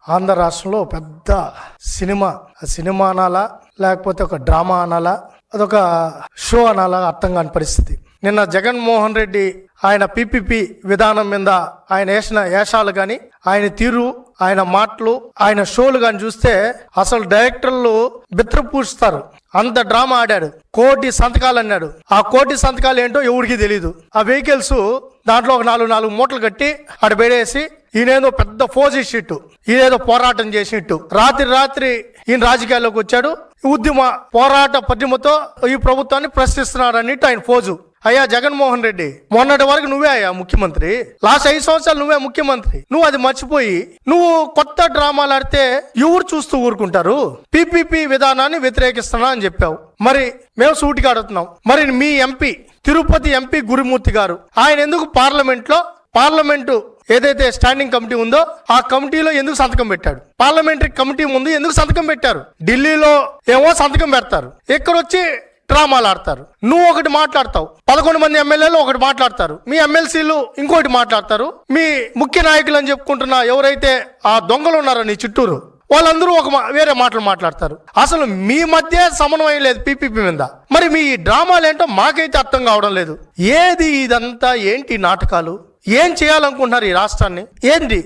ఆంధ్ర రాష్ట్రంలో పెద్ద సినిమా అనాలా లేకపోతే ఒక డ్రామా అనాలా అదొక షో అనాలా అర్థం కాని పరిస్థితి. నిన్న జగన్మోహన్ రెడ్డి ఆయన పిపిపి విధానం మీద ఆయన వేసిన వేషాలు కానీ, ఆయన తీరు, ఆయన మాటలు, ఆయన షోలు కానీ చూస్తే అసలు డైరెక్టర్లు బిత్రపూస్తారు. అంత డ్రామా ఆడాడు. 1,00,00,000 సంతకాలు అన్నాడు. ఆ 1,00,00,000 సంతకాలు ఏంటో ఎవరికి తెలియదు. ఆ వెహికల్స్ దాంట్లో ఒక 4 మూటలు కట్టి ఆడ పెడేసి ఈయనేదో పెద్ద ఫోజీ షీట్, ఈయనేదో పోరాటం చేసినట్టు రాత్రి ఈయన రాజకీయాల్లోకి వచ్చాడు. ఉద్యమ పోరాట పద్యమతో ఈ ప్రభుత్వాన్ని ప్రశ్నిస్తున్నాడు అన్నిట్టు ఆయన ఫోజు. అయ్యా జగన్మోహన్ రెడ్డి, మొన్నటి వరకు నువ్వే అయ్యా ముఖ్యమంత్రి. లాస్ట్ 5 సంవత్సరాలు నువ్వే ముఖ్యమంత్రి. నువ్వు అది మర్చిపోయి నువ్వు కొత్త డ్రామాలు ఆడితే ఎవరు చూస్తూ ఊరుకుంటారు? పిపిపి విధానాన్ని వ్యతిరేకిస్తున్నా అని చెప్పావు. మరి మేము సూటిగా అడుగుతున్నాం, మరి మీ ఎంపీ, తిరుపతి ఎంపీ గురుమూర్తి గారు, ఆయన ఎందుకు పార్లమెంటు ఏదైతే స్టాండింగ్ కమిటీ ఉందో ఆ కమిటీలో ఎందుకు సంతకం పెట్టాడు? పార్లమెంటరీ కమిటీ ముందు ఎందుకు సంతకం పెట్టారు? ఢిల్లీలో ఏమో సంతకం పెడతారు, ఇక్కడొచ్చి డ్రామాలు ఆడతారు. నువ్వు ఒకటి మాట్లాడతావు, 11 మంది ఎమ్మెల్యేలు ఒకటి మాట్లాడతారు, మీ ఎమ్మెల్సీలు ఇంకోటి మాట్లాడతారు, మీ ముఖ్య నాయకులు అని చెప్పుకుంటున్న ఎవరైతే ఆ దొంగలు ఉన్నారో నీ చుట్టూరు వాళ్ళందరూ వేరే మాటలు మాట్లాడతారు. అసలు మీ మధ్య సమన్వయం లేదు పిపిపి మీద. మరి మీ డ్రామాలు ఏంటో మాకైతే అర్థం కావడం లేదు. ఏది ఇదంతా? ఏంటి నాటకాలు? ఏం చేయాలనుకుంటున్నారు ఈ రాష్ట్రాన్ని? ఏంటి?